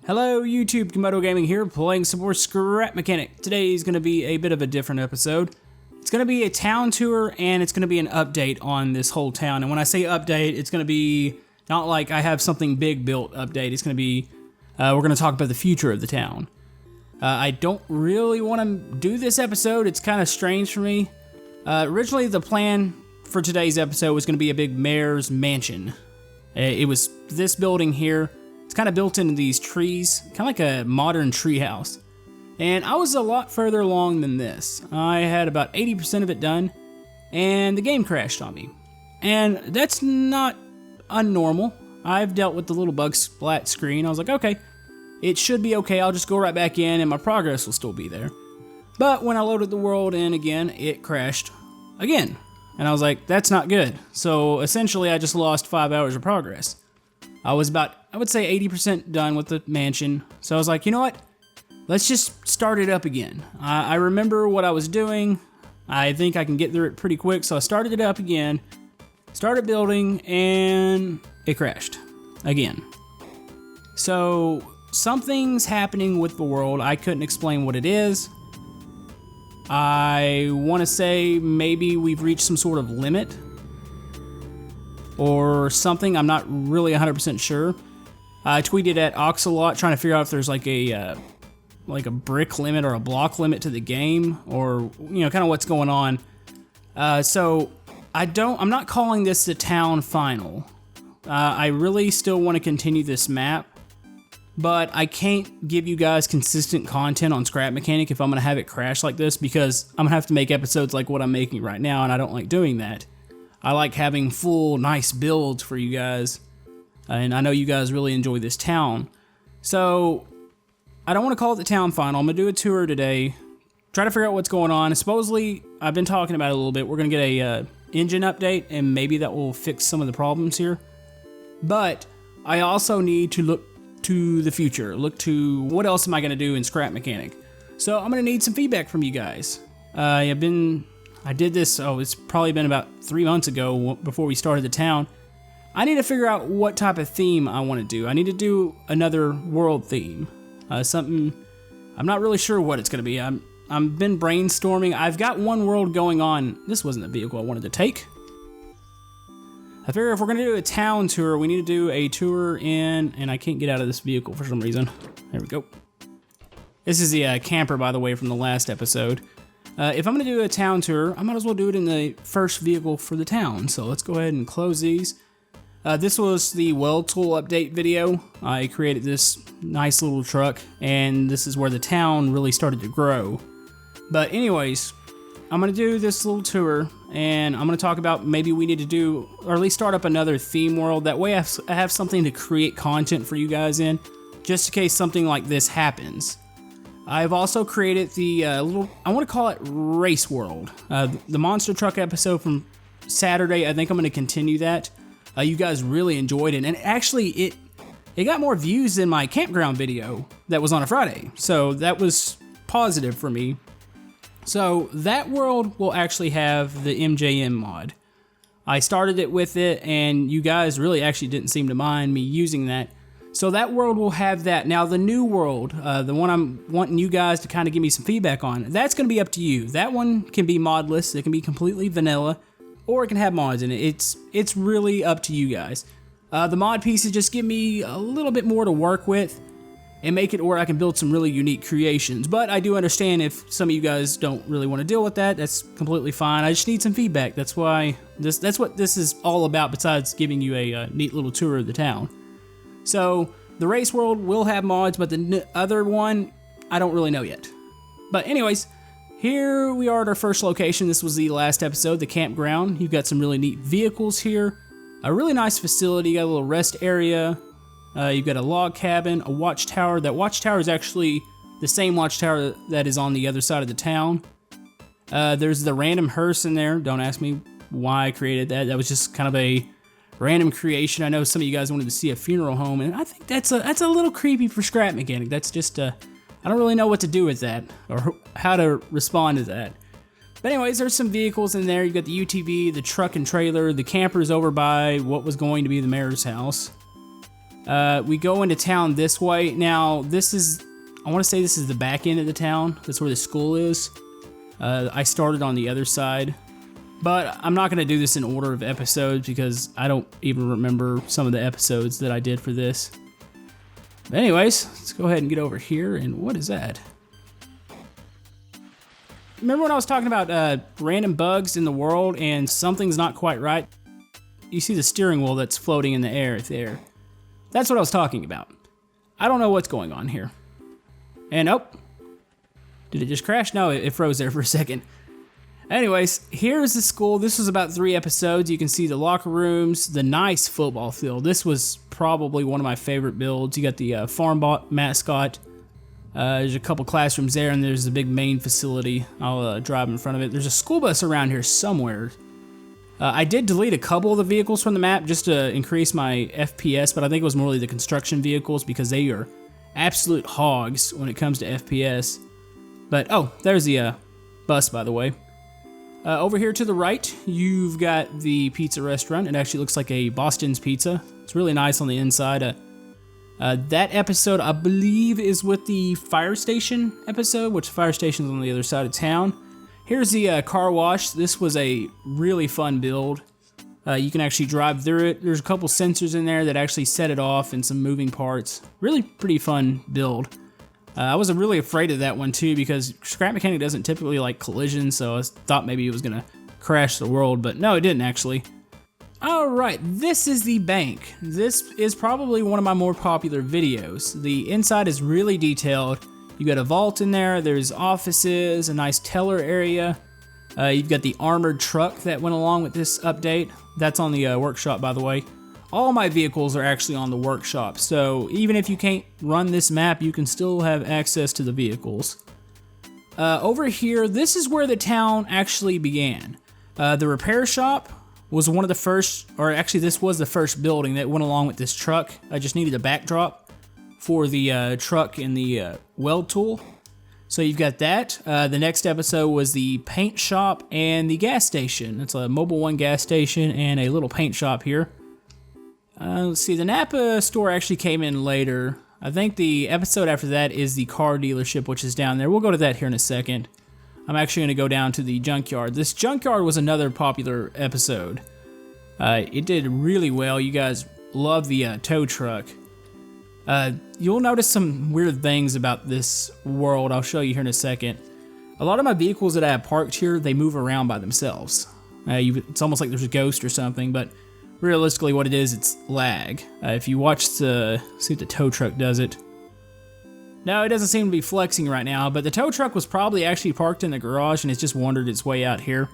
Hello YouTube, Komodo Gaming here, playing some more Scrap Mechanic. Today is going to be a bit of a different episode. It's going to be a town tour, and it's going to be an update on this whole town. And when I say update, it's going to be not like I have something big built update. It's going to be, we're going to talk about the future of the town. I don't really want to do this episode. It's kind of strange for me. Originally, the plan for today's episode was going to be a big mayor's mansion. It was this building here. It's kind of built into these trees, kind of like a modern tree house. And I was a lot further along than this. I had about 80% of it done, and the game crashed on me. And that's not unnormal. I've dealt with the little bug splat screen. I was like, okay, it should be okay. I'll just go right back in, and my progress will still be there. But when I loaded the world in again, it crashed again. And I was like, that's not good. So essentially, I just lost 5 hours of progress. I was about, I would say 80% done with the mansion. So I was like, you know what? Let's just start it up again. I remember what I was doing. I think I can get through it pretty quick. So I started it up again, started building, and it crashed again. So something's happening with the world. I couldn't explain what it is. I want to say maybe we've reached some sort of limit or something. I'm not really 100% sure. I tweeted at Oxalot trying to figure out if there's like a brick limit or a block limit to the game, or kind of what's going on. So I'm not calling this the town final. I really still want to continue this map, but I can't give you guys consistent content on Scrap Mechanic if I'm going to have it crash like this, because I'm going to have to make episodes like what I'm making right now, and I don't like doing that. I like having full, nice builds for you guys, and I know you guys really enjoy this town. So I don't want to call it the town final. I'm going to do a tour today, try to figure out what's going on. Supposedly, I've been talking about it a little bit. We're going to get a engine update, and maybe that will fix some of the problems here. But I also need to look to the future, look to what else am I going to do in Scrap Mechanic. So I'm going to need some feedback from you guys. I did this, it's probably been about 3 months ago before we started the town. I need to figure out what type of theme I want to do. I need to do another world theme. Something, I'm not really sure what it's going to be. I've been brainstorming. I've got one world going on. This wasn't the vehicle I wanted to take. I figure if we're going to do a town tour, we need to do a tour in, and I can't get out of this vehicle for some reason. There we go. This is the camper, by the way, from the last episode. If I'm going to do a town tour, I might as well do it in the first vehicle for the town. So let's go ahead and close these. This was the weld tool update video. I created this nice little truck, and this is where the town really started to grow. But anyways, I'm going to do this little tour, and I'm going to talk about maybe we need to do, or at least start up another theme world. That way I have something to create content for you guys in, just in case something like this happens. I've also created the little, I want to call it Race World. The monster truck episode from Saturday, I think I'm going to continue that. You guys really enjoyed it, and actually it got more views than my campground video that was on a Friday, so that was positive for me. So that world will actually have the MJM mod. I started it with it, and you guys really actually didn't seem to mind me using that. So that world will have that. Now the new world, the one I'm wanting you guys to kind of give me some feedback on, that's going to be up to you. That one can be modless, it can be completely vanilla, or it can have mods in it. It's really up to you guys. The mod pieces just give me a little bit more to work with and make it where I can build some really unique creations. But I do understand if some of you guys don't really want to deal with that, that's completely fine. I just need some feedback. That's why that's what this is all about, besides giving you a neat little tour of the town. So the race world will have mods, but the other one, I don't really know yet. But anyways, here we are at our first location. This was the last episode, the campground. You've got some really neat vehicles here. A really nice facility. You got a little rest area. You've got a log cabin, a watchtower. That watchtower is actually the same watchtower that is on the other side of the town. There's the random hearse in there. Don't ask me why I created that. That was just kind of a random creation. I know some of you guys wanted to see a funeral home, and I think that's a little creepy for Scrap Mechanic. That's just I don't really know what to do with that or how to respond to that. But anyways, there's some vehicles in there. You got the UTV, the truck and trailer, the camper's over by what was going to be the mayor's house. We go into town this way. Now, I want to say this is the back end of the town. That's where the school is. I started on the other side. But I'm not going to do this in order of episodes because I don't even remember some of the episodes that I did for this. But anyways, let's go ahead and get over here. And what is that? Remember when I was talking about random bugs in the world and something's not quite right? You see the steering wheel that's floating in the air there. That's what I was talking about. I don't know what's going on here. And oh, did it just crash? No, it froze there for a second. Anyways, here's the school. This was about 3 episodes. You can see the locker rooms, the nice football field. This was probably one of my favorite builds. You got the farm mascot. There's a couple classrooms there, and there's the big main facility. I'll drive in front of it. There's a school bus around here somewhere. I did delete a couple of the vehicles from the map just to increase my FPS, but I think it was more the construction vehicles because they are absolute hogs when it comes to FPS. But, oh, there's the bus, by the way. Over here to the right, you've got the pizza restaurant. It actually looks like a Boston's Pizza. It's really nice on the inside. That episode, I believe, is with the fire station episode, which the fire station's on the other side of town. Here's the car wash. This was a really fun build. You can actually drive through it. There's a couple sensors in there that actually set it off and some moving parts. Really pretty fun build. I was really afraid of that one too because Scrap Mechanic doesn't typically like collisions, so I thought maybe it was gonna crash the world, but no, it didn't actually. Alright, this is the bank. This is probably one of my more popular videos. The inside is really detailed. You got a vault in there, there's offices, a nice teller area. You've got the armored truck that went along with this update. That's on the workshop, by the way. All my vehicles are actually on the workshop, so even if you can't run this map, you can still have access to the vehicles. Over here, this is where the town actually began. The repair shop was one of the first, or actually this was the first building that went along with this truck. I just needed a backdrop for the truck and the weld tool. So you've got that. The next episode was the paint shop and the gas station. It's a Mobile One gas station and a little paint shop here. Let's see, the Napa store actually came in later. I think the episode after that is the car dealership, which is down there. We'll go to that here in a second. I'm actually going to go down to the junkyard. This junkyard was another popular episode. It did really well. You guys love the tow truck. You'll notice some weird things about this world. I'll show you here in a second. A lot of my vehicles that I have parked here, they move around by themselves. It's almost like there's a ghost or something, but realistically what it is, it's lag. If you watch see if the tow truck does it. No, it doesn't seem to be flexing right now, but the tow truck was probably actually parked in the garage and it's just wandered its way out here.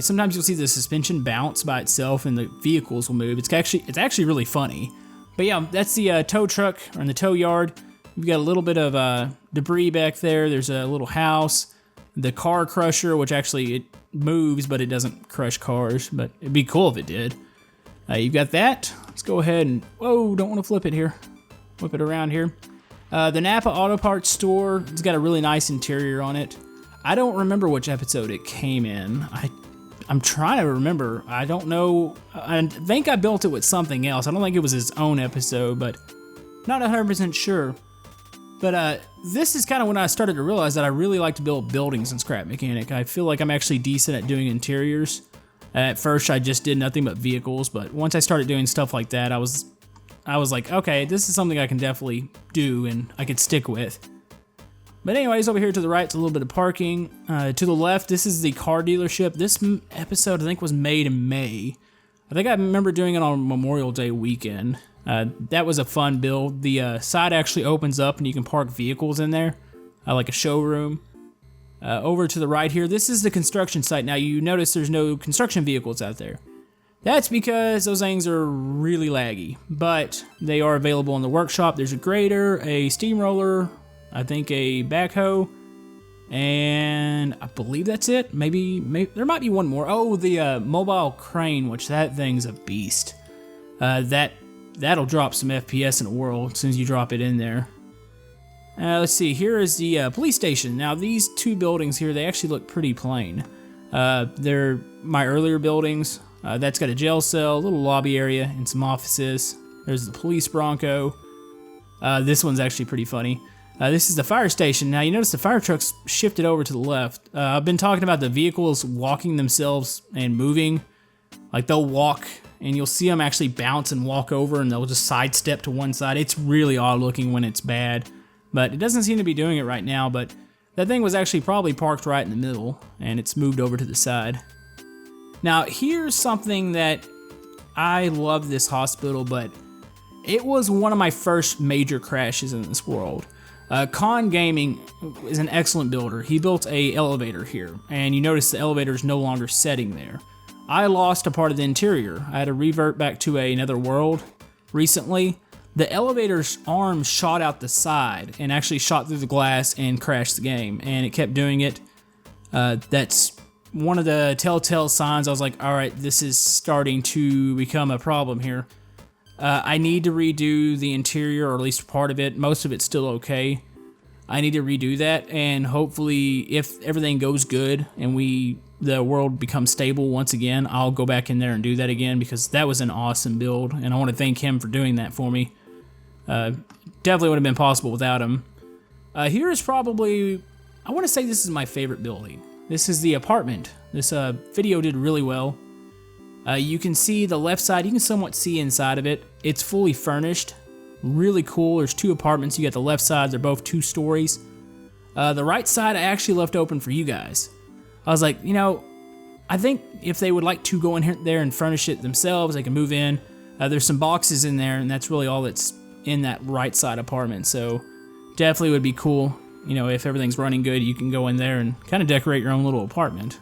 Sometimes you'll see the suspension bounce by itself and the vehicles will move. It's actually really funny. But yeah, that's the tow truck, or in the tow yard. We've got a little bit of debris back there. There's a little house. The car crusher, which actually it moves, but it doesn't crush cars. But it'd be cool if it did. You've got that. Let's go ahead and, whoa, don't want to flip it here. Flip it around here. The Napa Auto Parts store, it's got a really nice interior on it. I don't remember which episode it came in. I'm trying to remember. I don't know. I think I built it with something else. I don't think it was his own episode, but not 100% sure. But this is kind of when I started to realize that I really like to build buildings in Scrap Mechanic. I feel like I'm actually decent at doing interiors. At first, I just did nothing but vehicles, but once I started doing stuff like that, I was like, okay, this is something I can definitely do and I could stick with. But anyways, over here to the right, it's a little bit of parking. To the left, this is the car dealership. This episode, I think, was made in May. I think I remember doing it on Memorial Day weekend. That was a fun build. The side actually opens up and you can park vehicles in there, like a showroom. Over to the right here, this is the construction site. Now you notice there's no construction vehicles out there. That's because those things are really laggy, but they are available in the workshop. There's a grader, a steamroller, I think a backhoe, and I believe that's it. Maybe there might be one more. Oh, the mobile crane, which that thing's a beast. That'll drop some FPS in the world as soon as you drop it in there. Let's see, here is the police station. Now these two buildings here, they actually look pretty plain. They're my earlier buildings. That's got a jail cell, a little lobby area, and some offices. There's the police Bronco. This one's actually pretty funny. This is the fire station. Now you notice the fire truck's shifted over to the left. I've been talking about the vehicles walking themselves and moving. Like they'll walk and you'll see them actually bounce and walk over and they'll just sidestep to one side. It's really odd looking when it's bad, but it doesn't seem to be doing it right now. But that thing was actually probably parked right in the middle and it's moved over to the side. Now here's something that I love this hospital, but it was one of my first major crashes in this world. Con Gaming is an excellent builder. He built a elevator here, and you notice the elevator is no longer setting there. I lost a part of the interior. I had to revert back to another world recently. The elevator's arm shot out the side and actually shot through the glass and crashed the game, and it kept doing it. That's one of the telltale signs. I was like, all right, this is starting to become a problem here. I need to redo the interior, or at least part of it. Most of it's still okay. I need to redo that, and hopefully if everything goes good and the world becomes stable once again, I'll go back in there and do that again, because that was an awesome build, and I want to thank him for doing that for me. Definitely would have been possible without him. Here is probably, I want to say this is my favorite building. This is the apartment. This video did really well. You can see the left side, you can somewhat see inside of it. It's fully furnished, really cool. There's 2 apartments. You got the left side, they're both 2 stories. The right side I actually left open for you guys. I was like, you know, I think if they would like to go in here, there and furnish it themselves, they can move in. There's some boxes in there, and that's really all that's in that right side apartment. So definitely would be cool, you know, if everything's running good, you can go in there and kind of decorate your own little apartment.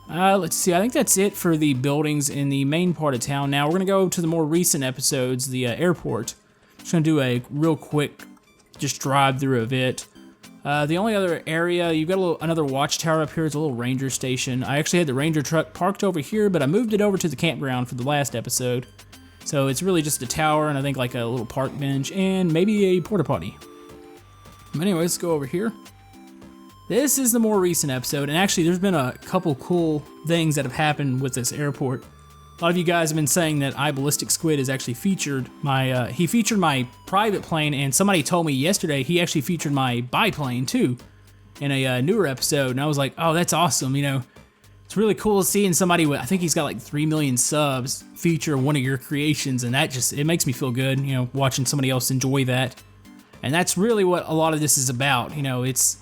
Let's see, I think that's it for the buildings in the main part of town. Now we're going to go to the more recent episodes, the airport. Just going to do a real quick, just drive through of it. The only other area, you've got another watchtower up here. It's a little ranger station. I actually had the ranger truck parked over here, but I moved it over to the campground for the last episode. So it's really just a tower, and I think like a little park bench, and maybe a porta potty. But anyways, let's go over here. This is the more recent episode, and actually there's been a couple cool things that have happened with this airport. A lot of you guys have been saying that iBallistic Squid has actually featured my, he featured my private plane, and somebody told me yesterday he actually featured my biplane too in a newer episode, and I was like, oh, that's awesome, you know. It's really cool seeing somebody with, I think he's got like 3 million subs, feature one of your creations, and that just, it makes me feel good, you know, watching somebody else enjoy that. And that's really what a lot of this is about, you know. It's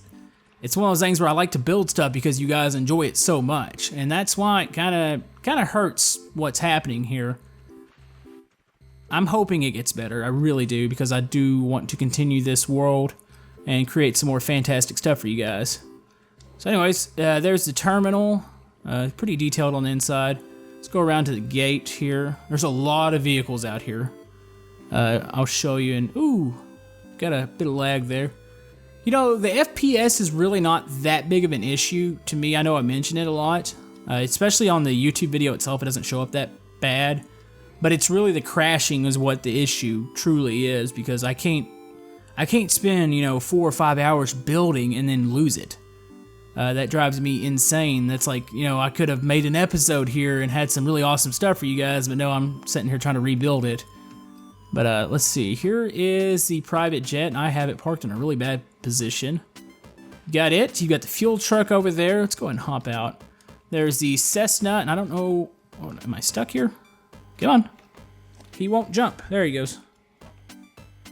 one of those things where I like to build stuff because you guys enjoy it so much, and that's why it kind of hurts what's happening here. I'm hoping it gets better, I really do, because I do want to continue this world and create some more fantastic stuff for you guys. So anyways, there's the terminal, pretty detailed on the inside. Let's go around to the gate here. There's a lot of vehicles out here. I'll show you, and ooh, got a bit of lag there. You know, the FPS is really not that big of an issue to me. I know I mention it a lot, especially on the YouTube video itself. It doesn't show up that bad, but it's really the crashing is what the issue truly is, because I can't spend, you know, 4 or 5 hours building and then lose it. That drives me insane. That's like, you know, I could have made an episode here and had some really awesome stuff for you guys, but no, I'm sitting here trying to rebuild it. But let's see, here is the private jet, and I have it parked in a really bad position. Got it, you got the fuel truck over there. Let's go ahead and hop out. There's the Cessna, and I don't know, oh, am I stuck here? Come on, he won't jump, there he goes.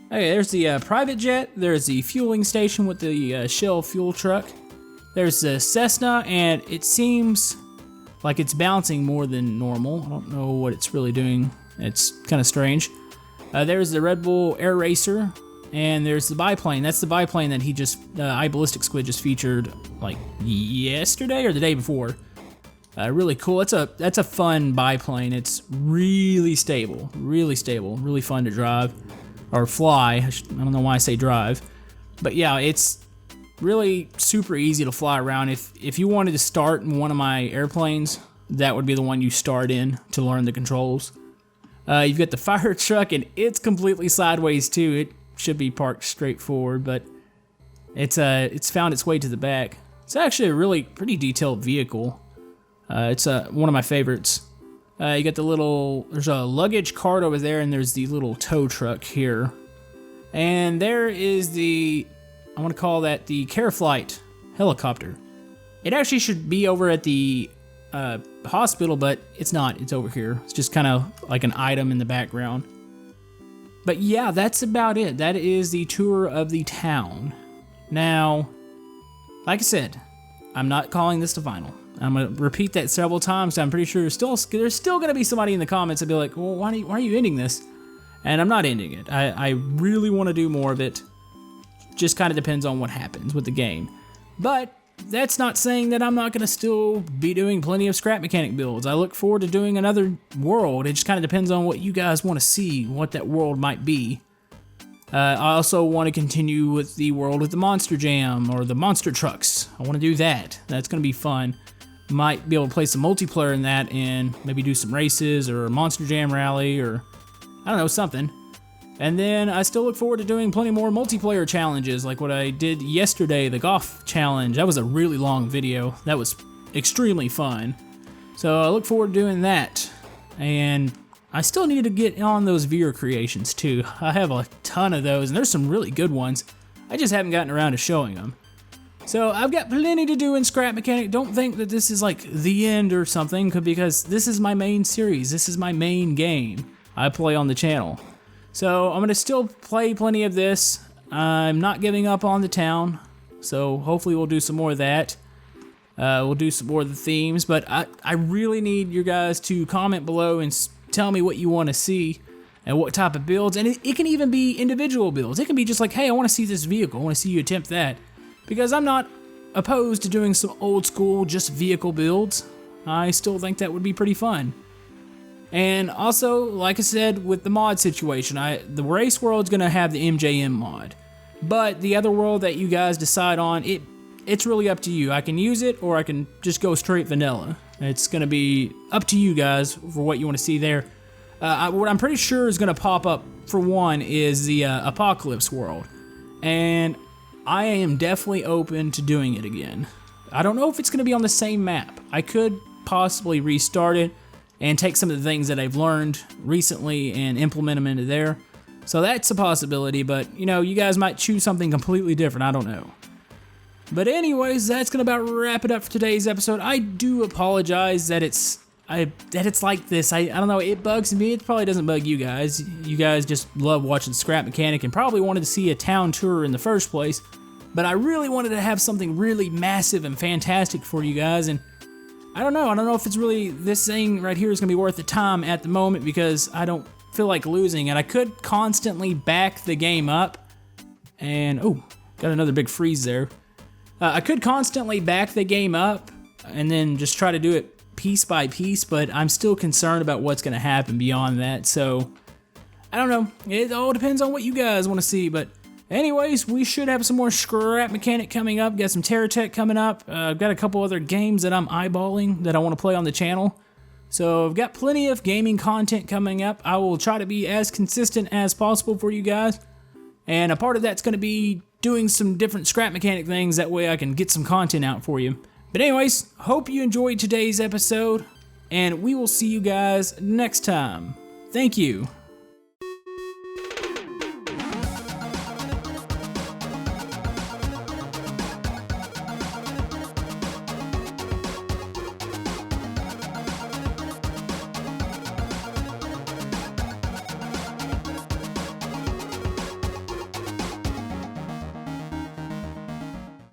Okay, there's the private jet, there's the fueling station with the Shell fuel truck. There's the Cessna, and it seems like it's bouncing more than normal. I don't know what it's really doing, it's kind of strange. There's the Red Bull Air Racer, and there's the biplane. That's the biplane that he just, iBallistic Squid just featured like yesterday or the day before. Really cool. That's a fun biplane. It's really stable, really fun to drive or fly. I don't know why I say drive, but yeah, it's really super easy to fly around. If you wanted to start in one of my airplanes, that would be the one you start in to learn the controls. You've got the fire truck, and it's completely sideways too. It should be parked straight forward, but it's found its way to the back. It's actually a really pretty detailed vehicle. It's one of my favorites. You got there's a luggage cart over there, and there's the little tow truck here. And there is I want to call that the Care Flight helicopter. It actually should be over at the hospital, but it's not. It's over here. It's just kind of like an item in the background. But yeah, that's about it. That is the tour of the town. Now, like I said, I'm not calling this the final. I'm going to repeat that several times. I'm pretty sure there's still going to be somebody in the comments that'll be like, well, why are you ending this? And I'm not ending it. I really want to do more of it. Just kind of depends on what happens with the game. But that's not saying that I'm not going to still be doing plenty of scrap mechanic builds. I look forward to doing another world. It just kind of depends on what you guys want to see, what that world might be. I also want to continue with the world with the Monster Jam or the Monster Trucks. I want to do that. That's going to be fun. Might be able to play some multiplayer in that and maybe do some races or a Monster Jam rally or I don't know, something. And then I still look forward to doing plenty more multiplayer challenges like what I did yesterday, the golf challenge. That was a really long video. That was extremely fun. So I look forward to doing that. And I still need to get on those viewer creations too. I have a ton of those and there's some really good ones. I just haven't gotten around to showing them. So I've got plenty to do in Scrap Mechanic. Don't think that this is like the end or something because this is my main series. This is my main game I play on the channel. So I'm going to still play plenty of this. I'm not giving up on the town. So hopefully we'll do some more of that. We'll do some more of the themes. But I really need you guys to comment below and tell me what you want to see and what type of builds. And it can even be individual builds. It can be just like, hey, I want to see this vehicle. I want to see you attempt that. Because I'm not opposed to doing some old school just vehicle builds. I still think that would be pretty fun. And also, like I said, with the mod situation, the race world's gonna have the MJM mod. But the other world that you guys decide on, it's really up to you. I can use it or I can just go straight vanilla. It's gonna be up to you guys for what you want to see there. What I'm pretty sure is gonna pop up for one is the Apocalypse world. And I am definitely open to doing it again. I don't know if it's going to be on the same map. I could possibly restart it and take some of the things that I've learned recently and implement them into there. So that's a possibility, but you know, you guys might choose something completely different. I don't know. But anyways, that's going to about wrap it up for today's episode. I do apologize that it's like this. I don't know, it bugs me. It probably doesn't bug you guys. You guys just love watching Scrap Mechanic and probably wanted to see a town tour in the first place. But I really wanted to have something really massive and fantastic for you guys, and I don't know if it's really, this thing right here is going to be worth the time at the moment because I don't feel like losing, and I could constantly back the game up, and oh, got another big freeze there. I could constantly back the game up and then just try to do it piece by piece, but I'm still concerned about what's going to happen beyond that, so I don't know. It all depends on what you guys want to see, but anyways, we should have some more Scrap Mechanic coming up. Got some TerraTech coming up. I've got a couple other games that I'm eyeballing that I want to play on the channel. So I've got plenty of gaming content coming up. I will try to be as consistent as possible for you guys. And a part of that's going to be doing some different Scrap Mechanic things. That way I can get some content out for you. But anyways, hope you enjoyed today's episode. And we will see you guys next time. Thank you.